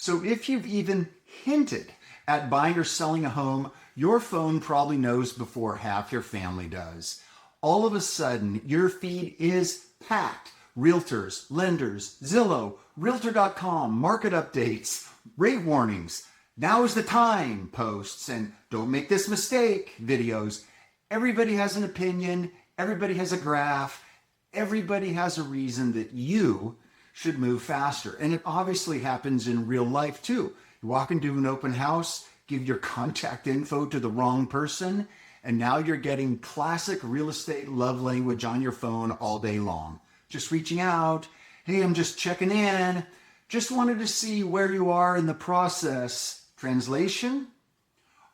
So if you've even hinted at buying or selling a home, your phone probably knows before half your family does. All of a sudden, your feed is packed. Realtors, lenders, Zillow, Realtor.com, market updates, rate warnings, now is the time posts, and don't make this mistake videos. Everybody has an opinion, everybody has a graph, everybody has a reason that you should move faster. And it obviously happens in real life too. You walk into an open house, give your contact info to the wrong person, and now you're getting classic real estate love language on your phone all day long. Just reaching out, hey, I'm just checking in, just wanted to see where you are in the process. Translation,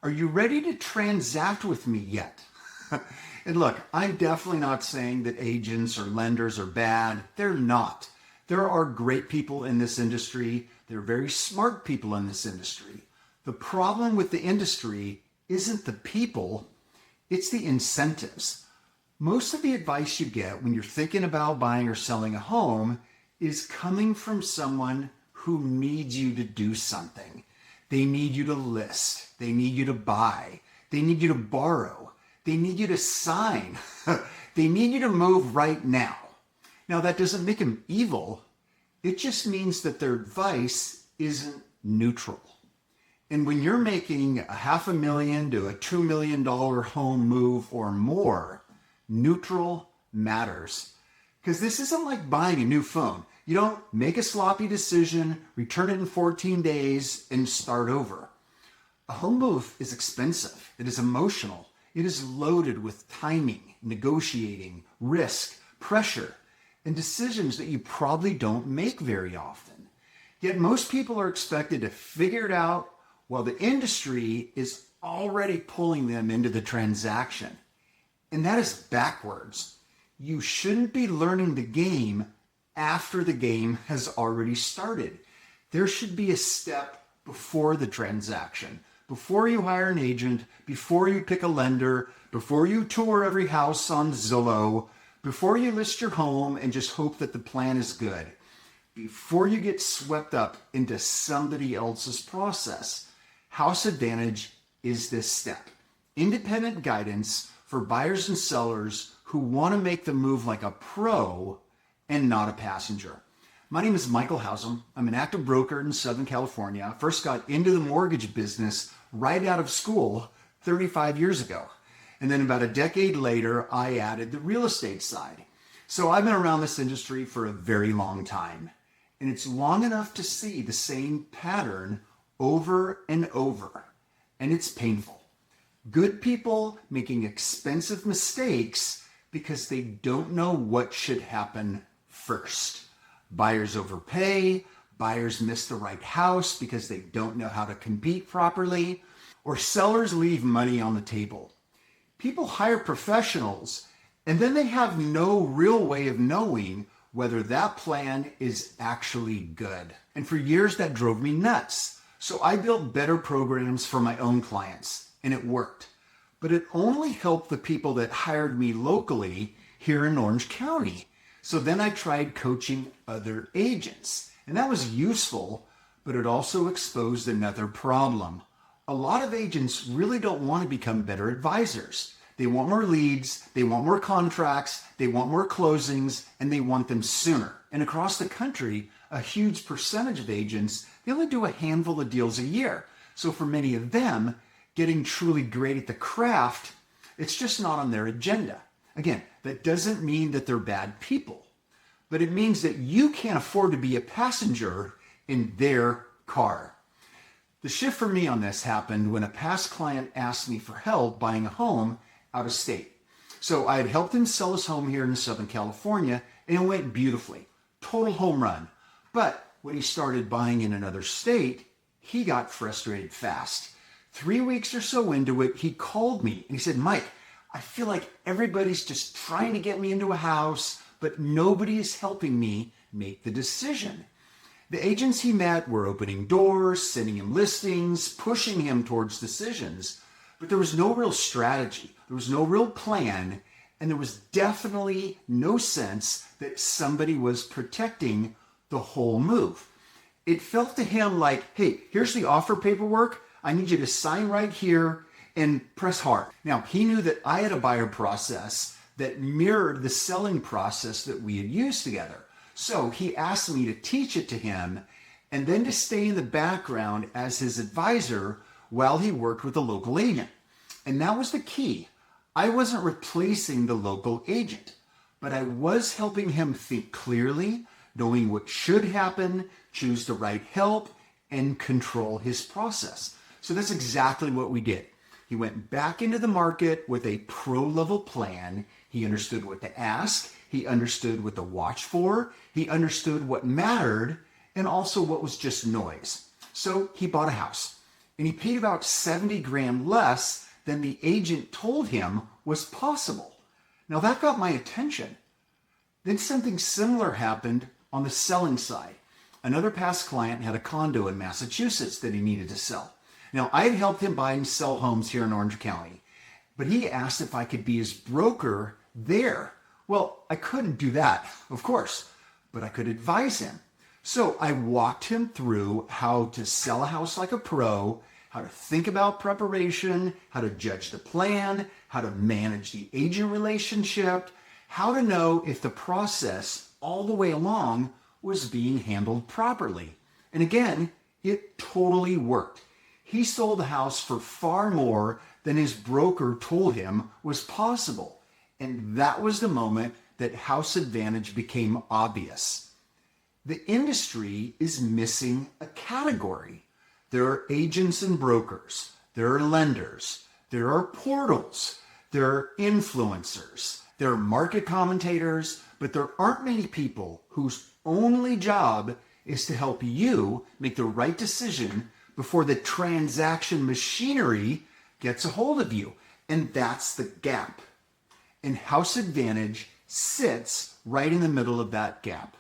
are you ready to transact with me yet? And look, I'm definitely not saying that agents or lenders are bad. They're not. There are great people in this industry. There are very smart people in this industry. The problem with the industry isn't the people, it's the incentives. Most of the advice you get when you're thinking about buying or selling a home is coming from someone who needs you to do something. They need you to list. They need you to buy. They need you to borrow. They need you to sign. They need you to move right now. Now, that doesn't make them evil. It just means that their advice isn't neutral. And when you're making $500,000 to a $2 million home move or more, neutral matters. Because this isn't like buying a new phone. You don't make a sloppy decision, return it in 14 days, and start over. A home move is expensive. It is emotional. It is loaded with timing, negotiating, risk, pressure, and decisions that you probably don't make very often. Yet most people are expected to figure it out while the industry is already pulling them into the transaction. And that is backwards. You shouldn't be learning the game after the game has already started. There should be a step before the transaction. Before you hire an agent, before you pick a lender, before you tour every house on Zillow, before you list your home and just hope that the plan is good, before you get swept up into somebody else's process, Haus Advantage is this step. Independent guidance for buyers and sellers who want to make the move like a pro and not a passenger. My name is Michael Hausam. I'm an active broker in Southern California. I first got into the mortgage business right out of school 35 years ago. And then about a decade later, I added the real estate side. So I've been around this industry for a very long time. And it's long enough to see the same pattern over and over. And it's painful. Good people making expensive mistakes because they don't know what should happen first. Buyers overpay, buyers miss the right house because they don't know how to compete properly, or sellers leave money on the table. People hire professionals and then they have no real way of knowing whether that plan is actually good. And for years that drove me nuts. So I built better programs for my own clients and it worked. But it only helped the people that hired me locally here in Orange County. So then I tried coaching other agents, and that was useful, but it also exposed another problem. A lot of agents really don't want to become better advisors. They want more leads, they want more contracts, they want more closings, and they want them sooner. And across the country, a huge percentage of agents, they only do a handful of deals a year. So for many of them, getting truly great at the craft, it's just not on their agenda. Again, that doesn't mean that they're bad people, but it means that you can't afford to be a passenger in their car. The shift for me on this happened when a past client asked me for help buying a home out of state. So I had helped him sell his home here in Southern California, and it went beautifully. Total home run. But when he started buying in another state, he got frustrated fast. 3 weeks or so into it, he called me and he said, Mike, I feel like everybody's just trying to get me into a house, but nobody is helping me make the decision. The agents he met were opening doors, sending him listings, pushing him towards decisions, but there was no real strategy. There was no real plan, and there was definitely no sense that somebody was protecting the whole move. It felt to him like, hey, here's the offer paperwork. I need you to sign right here and press hard. Now, he knew that I had a buyer process that mirrored the selling process that we had used together. So he asked me to teach it to him and then to stay in the background as his advisor while he worked with a local agent. And that was the key. I wasn't replacing the local agent, but I was helping him think clearly, knowing what should happen, choose the right help, and control his process. So that's exactly what we did. He went back into the market with a pro-level plan. He understood what to ask. He understood what to watch for. He understood what mattered and also what was just noise. So he bought a house and he paid about 70 grand less than the agent told him was possible. Now that got my attention. Then something similar happened on the selling side. Another past client had a condo in Massachusetts that he needed to sell. Now, I had helped him buy and sell homes here in Orange County, but he asked if I could be his broker there. Well, I couldn't do that, of course, but I could advise him. So I walked him through how to sell a house like a pro, how to think about preparation, how to judge the plan, how to manage the agent relationship, how to know if the process all the way along was being handled properly. And again, it totally worked. He sold the house for far more than his broker told him was possible. And that was the moment that Haus Advantage became obvious. The industry is missing a category. There are agents and brokers. There are lenders. There are portals. There are influencers. There are market commentators, but there aren't many people whose only job is to help you make the right decision before the transaction machinery gets a hold of you. And that's the gap. And Haus Advantage sits right in the middle of that gap.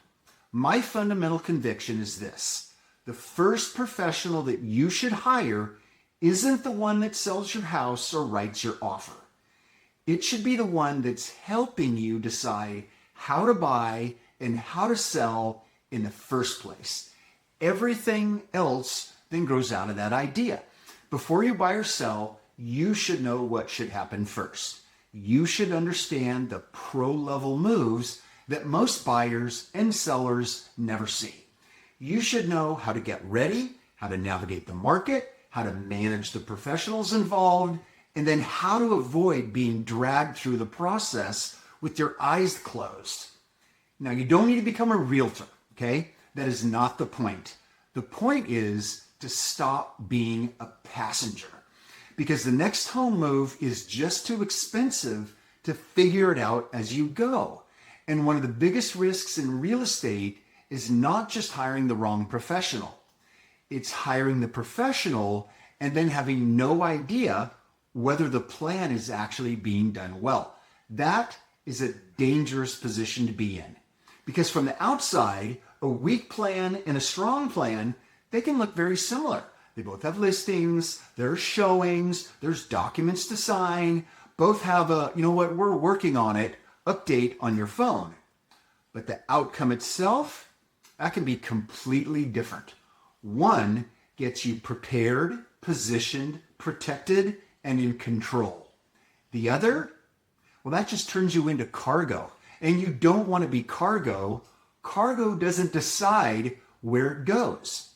My fundamental conviction is this: the first professional that you should hire isn't the one that sells your house or writes your offer. It should be the one that's helping you decide how to buy and how to sell in the first place. Everything else then grows out of that idea. Before you buy or sell, you should know what should happen first. You should understand the pro-level moves that most buyers and sellers never see. You should know how to get ready, how to navigate the market, how to manage the professionals involved, and then how to avoid being dragged through the process with your eyes closed. Now, you don't need to become a realtor, okay? That is not the point. The point is to stop being a passenger, because the next home move is just too expensive to figure it out as you go. And one of the biggest risks in real estate is not just hiring the wrong professional. It's hiring the professional and then having no idea whether the plan is actually being done well. That is a dangerous position to be in, because from the outside, a weak plan and a strong plan, they can look very similar. They both have listings, there's showings, there's documents to sign, both have a, you know what, we're working on it, update on your phone. But the outcome itself, that can be completely different. One gets you prepared, positioned, protected, and in control. The other, well, that just turns you into cargo. And you don't want to be cargo. Cargo doesn't decide where it goes.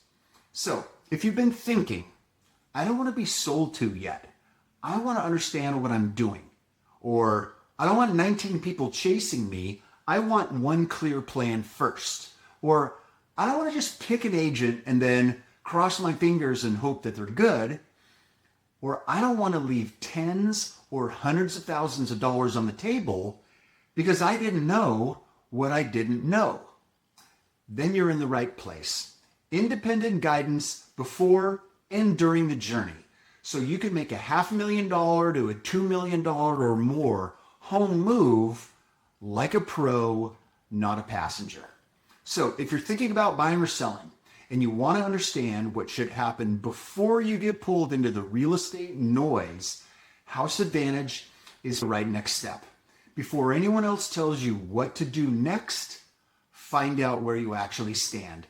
So if you've been thinking, I don't want to be sold to yet. I want to understand what I'm doing. Or I don't want 19 people chasing me. I want one clear plan first. Or I don't want to just pick an agent and then cross my fingers and hope that they're good. Or I don't want to leave tens or hundreds of thousands of dollars on the table because I didn't know what I didn't know. Then you're in the right place. Independent guidance before and during the journey. So you can make a $500,000 to a $2 million or more home move like a pro, not a passenger. So if you're thinking about buying or selling and you want to understand what should happen before you get pulled into the real estate noise, Haus Advantage is the right next step. Before anyone else tells you what to do next, find out where you actually stand.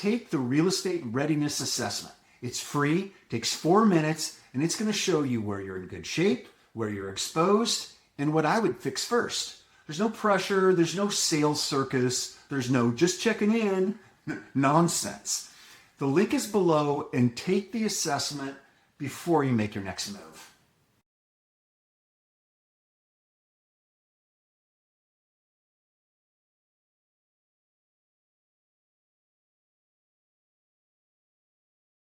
take the real estate readiness assessment. It's free, takes 4 minutes, and it's going to show you where you're in good shape, where you're exposed, and what I would fix first. There's no pressure, there's no sales circus, there's no just checking in nonsense. The link is below, and take the assessment before you make your next move.